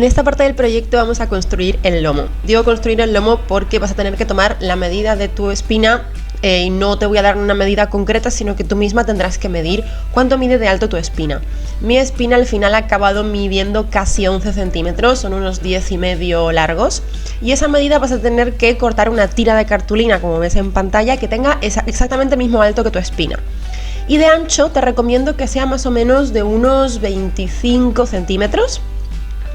esta parte del proyecto vamos a construir el lomo. Digo construir el lomo porque vas a tener que tomar la medida de tu espina y no te voy a dar una medida concreta, sino que tú misma tendrás que medir cuánto mide de alto tu espina. Mi espina al final ha acabado midiendo casi 11 centímetros, son unos 10,5 largos, y esa medida vas a tener que cortar una tira de cartulina, como ves en pantalla, que tenga exactamente el mismo alto que tu espina. Y de ancho te recomiendo que sea más o menos de unos 25 centímetros.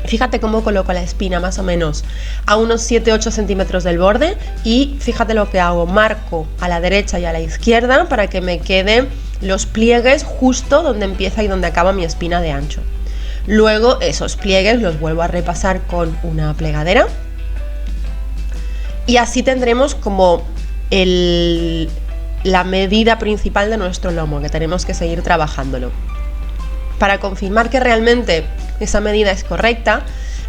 Fíjate cómo coloco la espina más o menos a unos 7-8 centímetros del borde, y fíjate lo que hago, marco a la derecha y a la izquierda para que me queden los pliegues justo donde empieza y donde acaba mi espina de ancho. Luego esos pliegues los vuelvo a repasar con una plegadera y así tendremos como la medida principal de nuestro lomo, que tenemos que seguir trabajándolo. Para confirmar que realmente esa medida es correcta,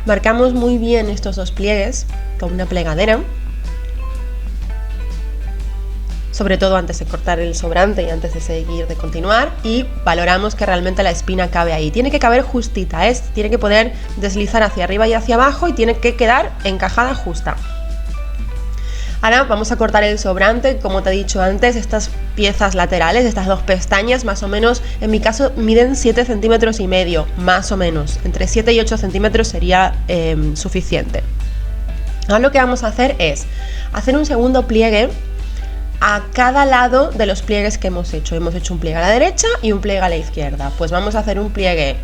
marcamos muy bien estos dos pliegues con una plegadera, sobre todo antes de cortar el sobrante y antes de continuar, y valoramos que realmente la espina cabe ahí. Tiene que caber justita, tiene que poder deslizar hacia arriba y hacia abajo y tiene que quedar encajada justa. Ahora vamos a cortar el sobrante. Como te he dicho antes, estas piezas laterales, estas dos pestañas, más o menos, en mi caso, miden 7,5 centímetros, más o menos. Entre 7 y 8 centímetros sería suficiente. Ahora lo que vamos a hacer es hacer un segundo pliegue a cada lado de los pliegues que hemos hecho. Hemos hecho un pliegue a la derecha y un pliegue a la izquierda. Pues vamos a hacer un pliegue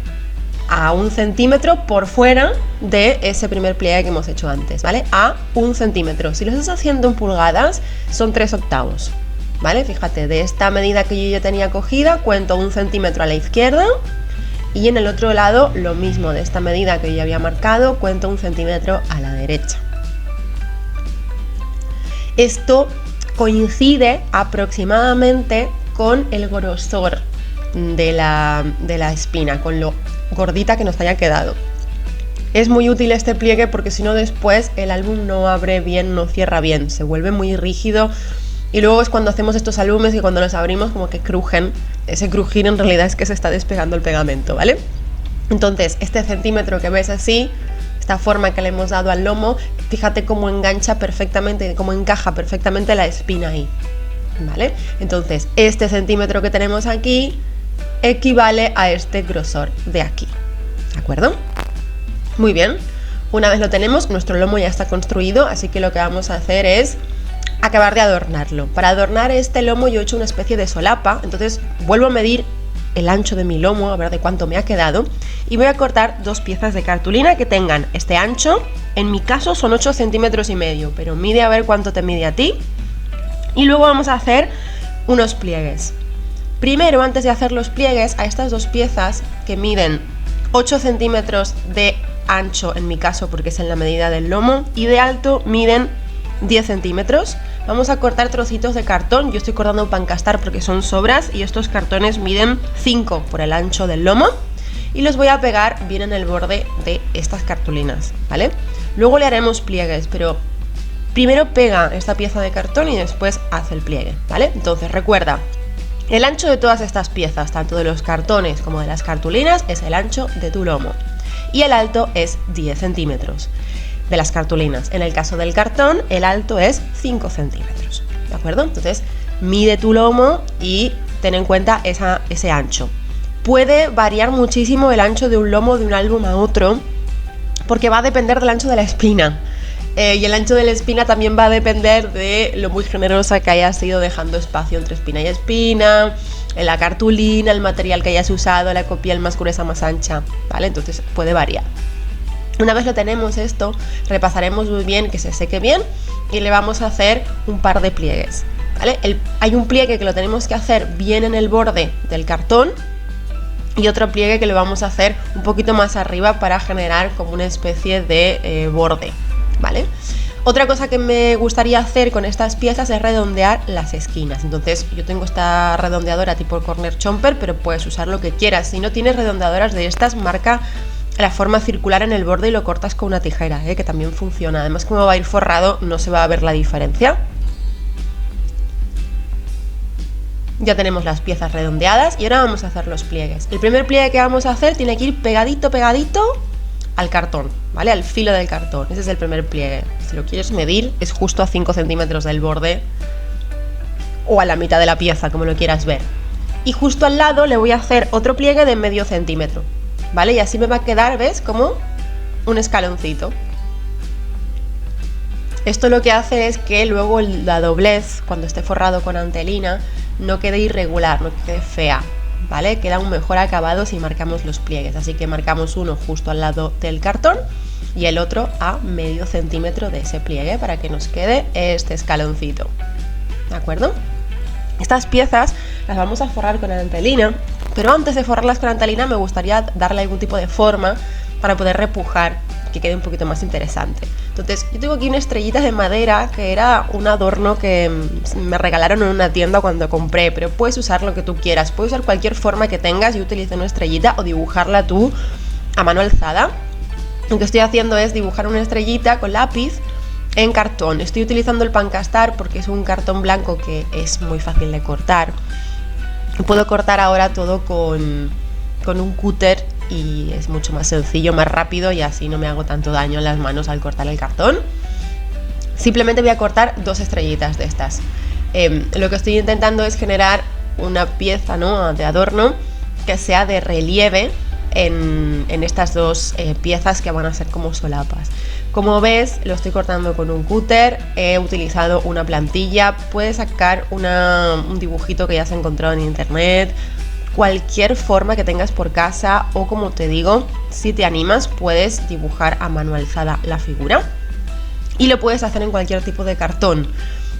a 1 centímetro por fuera de ese primer pliegue que hemos hecho antes, ¿vale? A 1 centímetro. Si lo estás haciendo en pulgadas, son 3/8, ¿vale? Fíjate, de esta medida que yo ya tenía cogida, cuento 1 centímetro a la izquierda, y en el otro lado lo mismo, de esta medida que yo ya había marcado, cuento 1 centímetro a la derecha. Esto coincide aproximadamente con el grosor de la espina, con lo gordita que nos haya quedado. Es muy útil este pliegue porque si no después el álbum no abre bien, no cierra bien, se vuelve muy rígido, y luego es cuando hacemos estos álbumes y cuando los abrimos como que crujen. Ese crujir en realidad es que se está despegando el pegamento, ¿vale? Entonces este centímetro que ves así, esta forma que le hemos dado al lomo, fíjate cómo engancha perfectamente, cómo encaja perfectamente la espina ahí, ¿vale? Entonces este centímetro que tenemos aquí equivale a este grosor de aquí, ¿de acuerdo? Muy bien, una vez lo tenemos, nuestro lomo ya está construido, así que lo que vamos a hacer es acabar de adornarlo. Para adornar este lomo yo he hecho una especie de solapa, entonces vuelvo a medir el ancho de mi lomo, a ver de cuánto me ha quedado, y voy a cortar dos piezas de cartulina que tengan este ancho. En mi caso son 8,5 centímetros, pero mide a ver cuánto te mide a ti, y luego vamos a hacer unos pliegues. Primero, antes de hacer los pliegues, a estas dos piezas que miden 8 centímetros de ancho, en mi caso porque es en la medida del lomo, y de alto miden 10 centímetros, vamos a cortar trocitos de cartón. Yo estoy cortando pancastar porque son sobras y estos cartones miden 5 por el ancho del lomo, y los voy a pegar bien en el borde de estas cartulinas, ¿vale? Luego le haremos pliegues, pero primero pega esta pieza de cartón y después hace el pliegue, ¿vale? Entonces recuerda, el ancho de todas estas piezas, tanto de los cartones como de las cartulinas, es el ancho de tu lomo, y el alto es 10 centímetros de las cartulinas. En el caso del cartón, el alto es 5 centímetros, ¿de acuerdo? Entonces mide tu lomo y ten en cuenta ese ancho. Puede variar muchísimo el ancho de un lomo de un álbum a otro, porque va a depender del ancho de la espina. Y el ancho de la espina también va a depender de lo muy generosa que hayas ido dejando espacio entre espina y espina, en la cartulina, el material que hayas usado, la copiel más gruesa, más ancha, ¿vale? Entonces puede variar. Una vez lo tenemos esto, repasaremos muy bien que se seque bien y le vamos a hacer un par de pliegues, ¿vale? Hay un pliegue que lo tenemos que hacer bien en el borde del cartón y otro pliegue que lo vamos a hacer un poquito más arriba para generar como una especie de borde, ¿vale? Otra cosa que me gustaría hacer con estas piezas es redondear las esquinas. Entonces yo tengo esta redondeadora tipo corner chomper, pero puedes usar lo que quieras. Si no tienes redondeadoras de estas, marca la forma circular en el borde y lo cortas con una tijera, que también funciona. Además, como va a ir forrado, no se va a ver la diferencia. Ya tenemos las piezas redondeadas y ahora vamos a hacer los pliegues. El primer pliegue que vamos a hacer tiene que ir pegadito, pegadito al cartón, ¿vale? Al filo del cartón. Ese es el primer pliegue. Si lo quieres medir, es justo a 5 centímetros del borde o a la mitad de la pieza, como lo quieras ver. Y justo al lado le voy a hacer otro pliegue de medio centímetro, ¿vale? Y así me va a quedar, ¿ves? Como un escaloncito. Esto lo que hace es que luego la doblez, cuando esté forrado con antelina, no quede irregular, no quede fea, ¿vale? Queda un mejor acabado si marcamos los pliegues. Así que marcamos uno justo al lado del cartón y el otro a medio centímetro de ese pliegue para que nos quede este escaloncito, ¿de acuerdo? Estas piezas las vamos a forrar con antelina, pero antes de forrarlas con antelina me gustaría darle algún tipo de forma para poder repujar, que quede un poquito más interesante. Entonces yo tengo aquí una estrellita de madera que era un adorno que me regalaron en una tienda cuando compré, pero puedes usar lo que tú quieras, puedes usar cualquier forma que tengas. Yo utilicé una estrellita o dibujarla tú a mano alzada. Lo que estoy haciendo es dibujar una estrellita con lápiz en cartón. Estoy utilizando el Pancastar porque es un cartón blanco que es muy fácil de cortar. Puedo cortar ahora todo con un cúter y es mucho más sencillo, más rápido, y así no me hago tanto daño en las manos al cortar el cartón. Simplemente voy a cortar 2 estrellitas de estas. Lo que estoy intentando es generar una pieza, ¿no?, de adorno que sea de relieve en estas 2 piezas que van a ser como solapas. Como ves, lo estoy cortando con un cúter, he utilizado una plantilla, puedes sacar un dibujito que ya has encontrado en internet, cualquier forma que tengas por casa, o como te digo, si te animas puedes dibujar a mano alzada la figura y lo puedes hacer en cualquier tipo de cartón.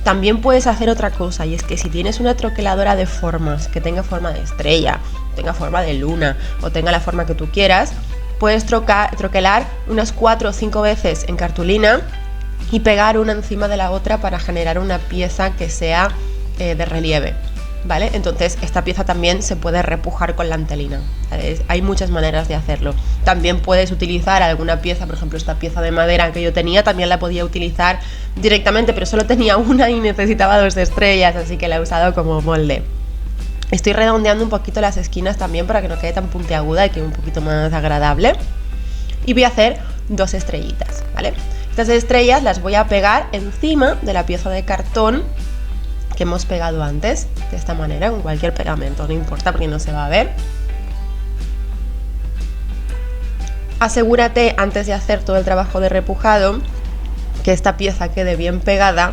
También puedes hacer otra cosa, y es que si tienes una troqueladora de formas que tenga forma de estrella, tenga forma de luna o tenga la forma que tú quieras, puedes troquelar unas 4 o 5 veces en cartulina y pegar una encima de la otra para generar una pieza que sea de relieve, ¿vale? Entonces esta pieza también se puede repujar con la antelina. Hay muchas maneras de hacerlo. También puedes utilizar alguna pieza, por ejemplo esta pieza de madera que yo tenía, también la podía utilizar directamente, pero solo tenía una y necesitaba 2 estrellas, así que la he usado como molde. Estoy redondeando un poquito las esquinas también para que no quede tan puntiaguda y quede un poquito más agradable. Y voy a hacer 2 estrellitas, ¿vale? Estas estrellas las voy a pegar encima de la pieza de cartón que hemos pegado antes, de esta manera, con cualquier pegamento, no importa porque no se va a ver. Asegúrate, antes de hacer todo el trabajo de repujado, que esta pieza quede bien pegada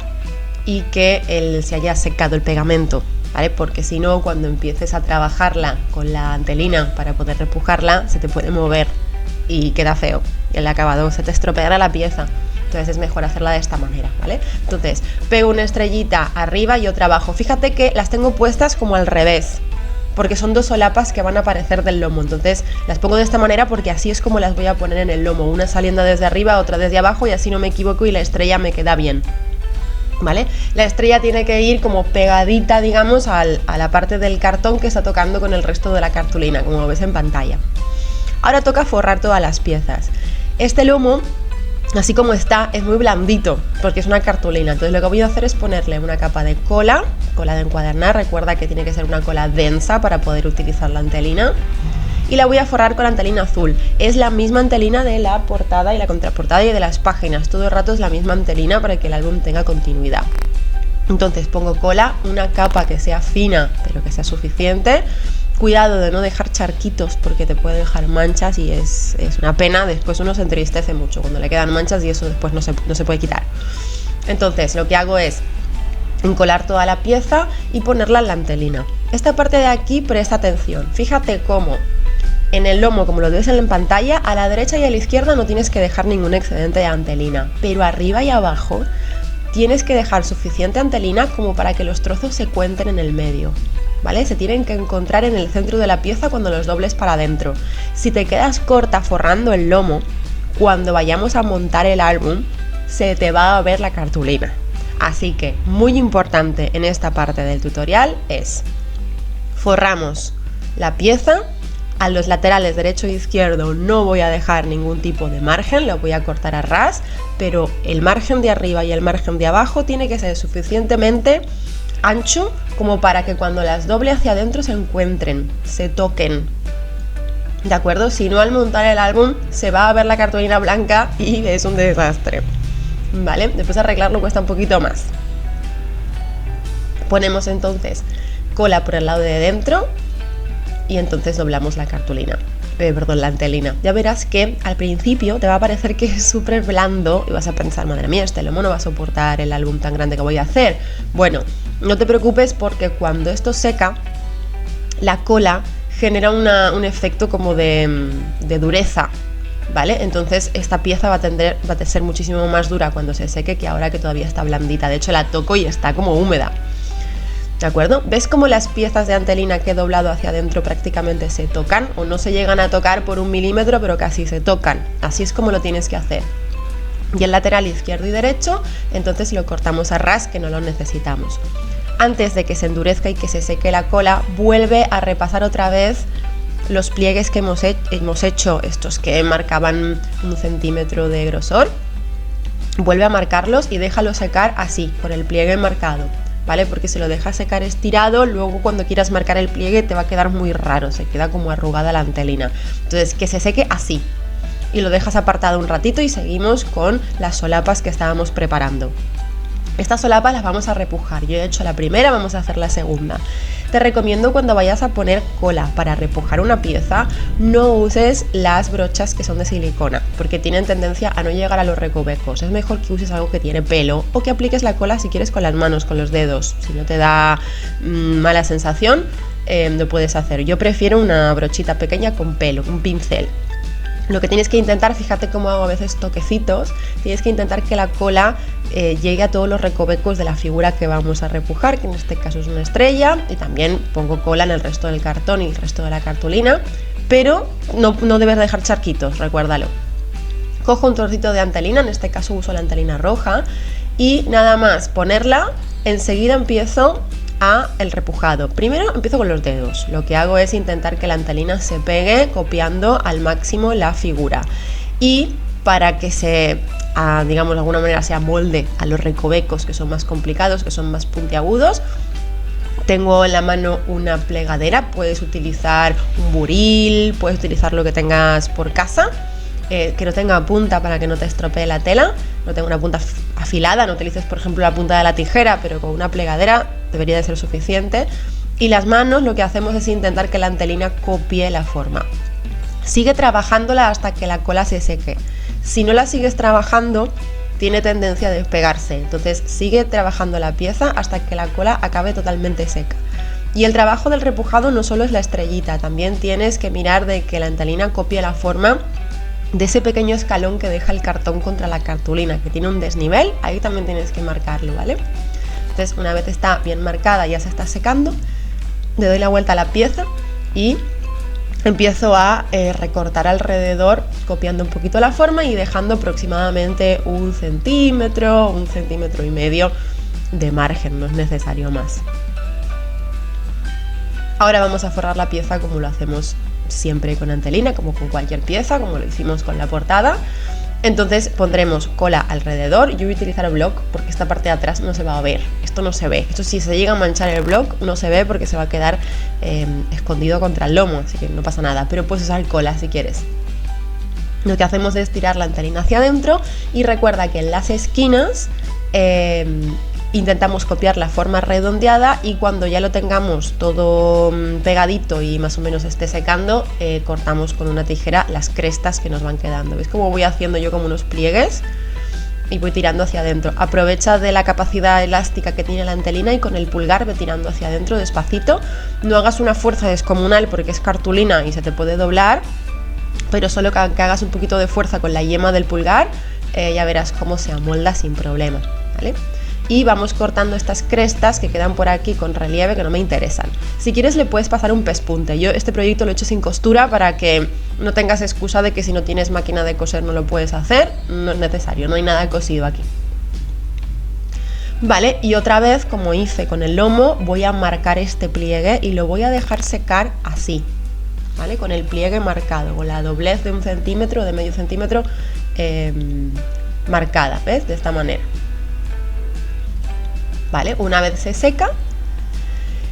y que se haya secado el pegamento, ¿vale? Porque si no, cuando empieces a trabajarla con la antelina para poder repujarla, se te puede mover y queda feo. El acabado se te estropeará la pieza. Entonces es mejor hacerla de esta manera, ¿vale? Entonces pego una estrellita arriba y otra abajo. Fíjate que las tengo puestas como al revés, porque son 2 solapas que van a aparecer del lomo. Entonces las pongo de esta manera porque así es como las voy a poner en el lomo. Una saliendo desde arriba, otra desde abajo, y así no me equivoco y la estrella me queda bien, ¿vale? La estrella tiene que ir como pegadita, digamos, a la parte del cartón que está tocando con el resto de la cartulina, como ves en pantalla. Ahora toca forrar todas las piezas. Este lomo, así como está, es muy blandito porque es una cartulina. Entonces lo que voy a hacer es ponerle una capa de cola de encuadernar. Recuerda que tiene que ser una cola densa para poder utilizar la antelina. Y la voy a forrar con la antelina azul. Es la misma antelina de la portada y la contraportada y de las páginas. Todo el rato es la misma antelina para que el álbum tenga continuidad. Entonces pongo cola, una capa que sea fina pero que sea suficiente. Cuidado de no dejar charquitos porque te puede dejar manchas y es una pena. Después uno se entristece mucho cuando le quedan manchas y eso después no se puede quitar. Entonces lo que hago es encolar toda la pieza y ponerla en la antelina. Esta parte de aquí, presta atención. Fíjate cómo en el lomo, como lo ves en pantalla, a la derecha y a la izquierda no tienes que dejar ningún excedente de antelina, pero arriba y abajo tienes que dejar suficiente antelina como para que los trozos se cuenten en el medio, ¿vale? Se tienen que encontrar en el centro de la pieza cuando los dobles para adentro. Si te quedas corta forrando el lomo, cuando vayamos a montar el álbum, se te va a ver la cartulina. Así que, muy importante en esta parte del tutorial es: forramos la pieza. A los laterales derecho e izquierdo no voy a dejar ningún tipo de margen, lo voy a cortar a ras, pero el margen de arriba y el margen de abajo tiene que ser suficientemente ancho como para que cuando las doble hacia adentro se encuentren, se toquen, ¿De acuerdo? Si no, al montar el álbum se va a ver la cartulina blanca y es un desastre. ¿Vale? Después arreglarlo cuesta un poquito más. Ponemos entonces cola por el lado de dentro y entonces doblamos la cartulina. La antelina. Ya verás que al principio te va a parecer que es súper blando y vas a pensar, madre mía, este lomo no va a soportar el álbum tan grande que voy a hacer. Bueno, no te preocupes porque cuando esto seca, la cola genera un efecto como de dureza, ¿vale? Entonces esta pieza va a ser muchísimo más dura cuando se seque que ahora que todavía está blandita. De hecho la toco y está como húmeda. ¿De acuerdo? ¿Ves cómo las piezas de antelina que he doblado hacia adentro prácticamente se tocan? O no se llegan a tocar por 1 milímetro, pero casi se tocan. Así es como lo tienes que hacer. Y el lateral izquierdo y derecho, entonces lo cortamos a ras, que no lo necesitamos. Antes de que se endurezca y que se seque la cola, vuelve a repasar otra vez los pliegues que hemos hecho, estos que marcaban 1 centímetro de grosor. Vuelve a marcarlos y déjalo secar así, con el pliegue marcado. ¿Vale? Porque si lo dejas secar estirado, luego cuando quieras marcar el pliegue te va a quedar muy raro, se queda como arrugada la antelina. Entonces que se seque así y lo dejas apartado un ratito y seguimos con las solapas que estábamos preparando. Estas solapas las vamos a repujar. Yo he hecho la primera, vamos a hacer la segunda. Te recomiendo cuando vayas a poner cola para repujar una pieza, no uses las brochas que son de silicona, porque tienen tendencia a no llegar a los recovecos. Es mejor que uses algo que tiene pelo o que apliques la cola si quieres con las manos, con los dedos. Si no te da mala sensación, lo puedes hacer. Yo prefiero una brochita pequeña con pelo, un pincel. Lo que tienes que intentar, fíjate cómo hago a veces toquecitos, tienes que intentar que la cola llegue a todos los recovecos de la figura que vamos a repujar, que en este caso es una estrella, y también pongo cola en el resto del cartón y el resto de la cartulina, pero no debes dejar charquitos, recuérdalo. Cojo un trocito de antelina, en este caso uso la antelina roja, y nada más ponerla, enseguida empiezo el repujado. Primero empiezo con los dedos. Lo que hago es intentar que la antelina se pegue copiando al máximo la figura. Y para que digamos de alguna manera se amolde a los recovecos que son más complicados, que son más puntiagudos, tengo en la mano una plegadera. Puedes utilizar un buril, puedes utilizar lo que tengas por casa. Que no tenga punta para que no te estropee la tela, no tenga una punta afilada, no utilices por ejemplo la punta de la tijera, pero con una plegadera debería de ser suficiente. Y las manos lo que hacemos es intentar que la antelina copie la forma. Sigue trabajándola hasta que la cola se seque. Si no la sigues trabajando, tiene tendencia a despegarse, entonces sigue trabajando la pieza hasta que la cola acabe totalmente seca. Y el trabajo del repujado no solo es la estrellita, también tienes que mirar de que la antelina copie la forma de ese pequeño escalón que deja el cartón contra la cartulina, que tiene un desnivel, ahí también tienes que marcarlo, ¿vale? Entonces una vez está bien marcada, ya se está secando, le doy la vuelta a la pieza y empiezo a recortar alrededor, copiando un poquito la forma y dejando aproximadamente 1 centímetro, 1,5 centímetros de margen, no es necesario más. Ahora vamos a forrar la pieza como lo hacemos siempre con antelina, como con cualquier pieza, como lo hicimos con la portada. Entonces pondremos cola alrededor. Yo voy a utilizar el bloc porque esta parte de atrás no se va a ver, esto no se ve. Esto si se llega a manchar el bloc no se ve porque se va a quedar escondido contra el lomo, así que no pasa nada, pero puedes usar cola si quieres. Lo que hacemos es tirar la antelina hacia adentro y recuerda que en las esquinas intentamos copiar la forma redondeada y cuando ya lo tengamos todo pegadito y más o menos esté secando, cortamos con una tijera las crestas que nos van quedando. ¿Ves cómo voy haciendo yo como unos pliegues? Y voy tirando hacia adentro. Aprovecha de la capacidad elástica que tiene la antelina y con el pulgar ve tirando hacia adentro despacito. No hagas una fuerza descomunal porque es cartulina y se te puede doblar, pero solo que hagas un poquito de fuerza con la yema del pulgar, ya verás cómo se amolda sin problema, ¿vale? Y vamos cortando estas crestas que quedan por aquí con relieve que no me interesan. Si quieres le puedes pasar un pespunte. Yo este proyecto lo he hecho sin costura para que no tengas excusa de que si no tienes máquina de coser no lo puedes hacer. No es necesario, no hay nada cosido aquí. Vale, y otra vez, como hice con el lomo, voy a marcar este pliegue y lo voy a dejar secar así, ¿vale? Con el pliegue marcado, con la doblez de 1 centímetro, de medio centímetro marcada, ¿ves? De esta manera. ¿Vale? Una vez se seca,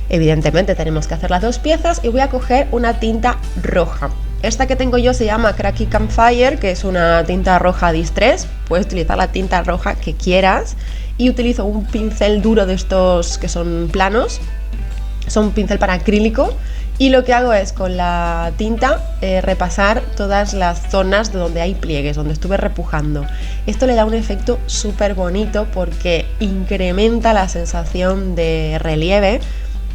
evidentemente tenemos que hacer las 2 piezas y voy a coger una tinta roja. Esta que tengo yo se llama Cracky Campfire, que es una tinta roja Distress. Puedes utilizar la tinta roja que quieras. Y utilizo un pincel duro de estos que son planos. Son un pincel para acrílico. Y lo que hago es con la tinta repasar todas las zonas de donde hay pliegues, donde estuve repujando. Esto le da un efecto súper bonito porque incrementa la sensación de relieve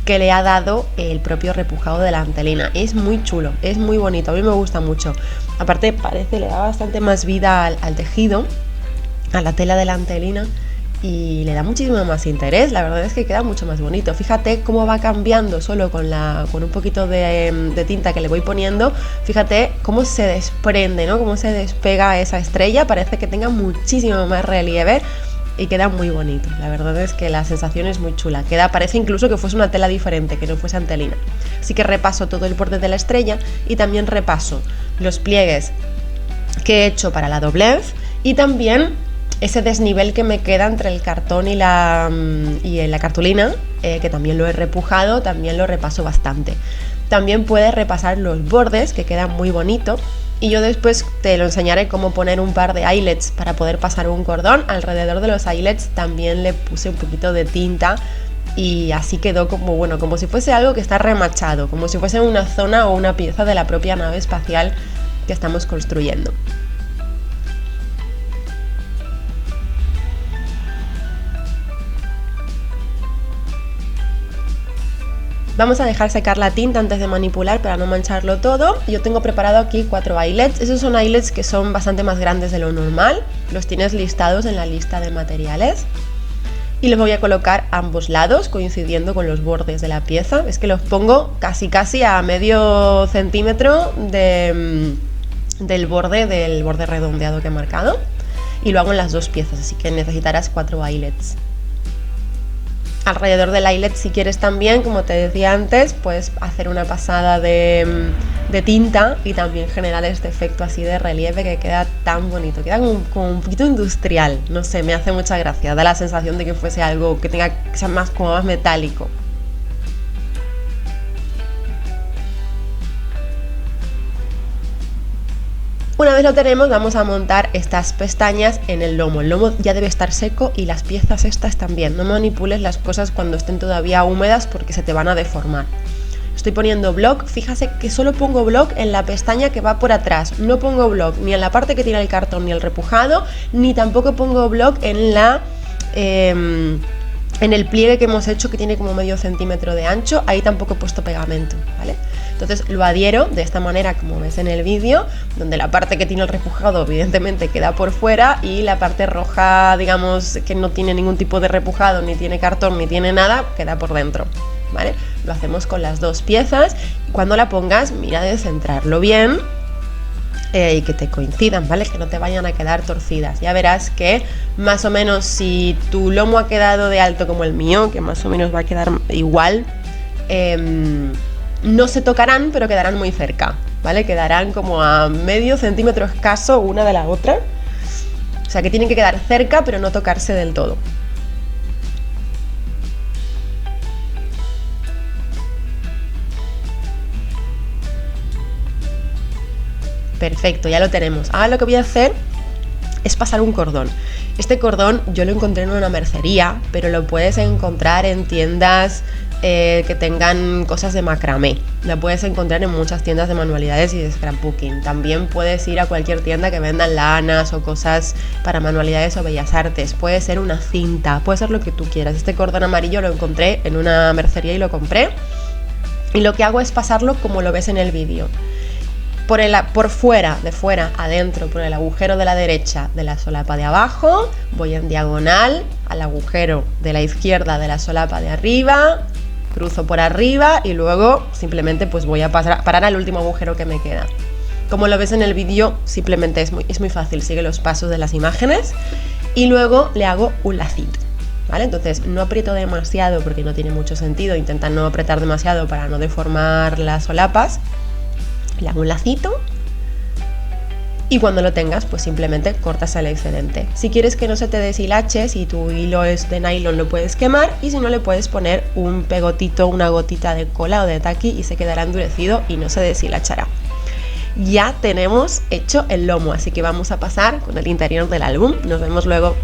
que le ha dado el propio repujado de la antelina. Es muy chulo, es muy bonito, a mí me gusta mucho. Aparte parece, le da bastante más vida al tejido, a la tela de la antelina, y le da muchísimo más interés. La verdad es que queda mucho más bonito. Fíjate cómo va cambiando solo con un poquito de tinta que le voy poniendo. Fíjate cómo se desprende, ¿no? Cómo se despega esa estrella. Parece que tenga muchísimo más relieve y queda muy bonito. La verdad es que la sensación es muy chula. Parece incluso que fuese una tela diferente, que no fuese antelina. Así que repaso todo el borde de la estrella y también repaso los pliegues que he hecho para la doblez y también ese desnivel que me queda entre el cartón y la cartulina, que también lo he repujado, también lo repaso bastante. También puedes repasar los bordes, que quedan muy bonito, y yo después te lo enseñaré cómo poner un par de eyelets para poder pasar un cordón. Alrededor de los eyelets también le puse un poquito de tinta y así quedó como, bueno, como si fuese algo que está remachado, como si fuese una zona o una pieza de la propia nave espacial que estamos construyendo. Vamos a dejar secar la tinta antes de manipular para no mancharlo todo. Yo tengo preparado aquí 4 eyelets. Esos son eyelets que son bastante más grandes de lo normal. Los tienes listados en la lista de materiales. Y los voy a colocar a ambos lados, coincidiendo con los bordes de la pieza. Es que los pongo casi a medio centímetro del borde redondeado que he marcado. Y lo hago en las dos piezas, así que necesitarás 4 eyelets. Alrededor del eyelet, si quieres también, como te decía antes, puedes hacer una pasada de tinta y también generar este efecto así de relieve que queda tan bonito. Queda como un poquito industrial, no sé, me hace mucha gracia. Da la sensación de que fuese algo que sea como más metálico. Una vez lo tenemos, vamos a montar estas pestañas en el lomo. El lomo ya debe estar seco y las piezas estas también. No manipules las cosas cuando estén todavía húmedas porque se te van a deformar. Estoy poniendo block, fíjate que solo pongo block en la pestaña que va por atrás. No pongo block ni en la parte que tiene el cartón ni el repujado, ni tampoco pongo block en el pliegue que hemos hecho, que tiene como medio centímetro de ancho. Ahí tampoco he puesto pegamento, ¿vale? Entonces lo adhiero de esta manera, como ves en el vídeo, donde la parte que tiene el repujado evidentemente queda por fuera y la parte roja, digamos, que no tiene ningún tipo de repujado, ni tiene cartón, ni tiene nada, queda por dentro, ¿vale? Lo hacemos con las dos piezas y cuando la pongas, mira de centrarlo bien y que te coincidan, ¿vale? Que no te vayan a quedar torcidas. Ya verás que más o menos si tu lomo ha quedado de alto como el mío, que más o menos va a quedar igual, no se tocarán, pero quedarán muy cerca, ¿vale? Quedarán como a medio centímetro escaso una de la otra. O sea que tienen que quedar cerca, pero no tocarse del todo. Perfecto, ya lo tenemos. Ahora lo que voy a hacer es pasar un cordón. Este cordón yo lo encontré en una mercería, pero lo puedes encontrar en tiendas que tengan cosas de macramé. La puedes encontrar en muchas tiendas de manualidades y de scrapbooking. También puedes ir a cualquier tienda que vendan lanas o cosas para manualidades o bellas artes. Puede ser una cinta, puede ser lo que tú quieras. Este cordón amarillo lo encontré en una mercería y lo compré. Y lo que hago es pasarlo como lo ves en el vídeo. Por fuera, de fuera adentro, por el agujero de la derecha de la solapa de abajo, voy en diagonal al agujero de la izquierda de la solapa de arriba, cruzo por arriba y luego simplemente pues voy a parar al último agujero que me queda. Como lo ves en el vídeo, simplemente es muy fácil, sigue los pasos de las imágenes y luego le hago un lacito, ¿vale? Entonces no aprieto demasiado porque no tiene mucho sentido, intenta no apretar demasiado para no deformar las solapas. Le hago un lacito y cuando lo tengas pues simplemente cortas el excedente. Si quieres que no se te deshilache, si tu hilo es de nylon lo puedes quemar y si no le puedes poner un pegotito, una gotita de cola o de taqui y se quedará endurecido y no se deshilachará. ya tenemos hecho el lomo, así que vamos a pasar con el interior del álbum. Nos vemos luego.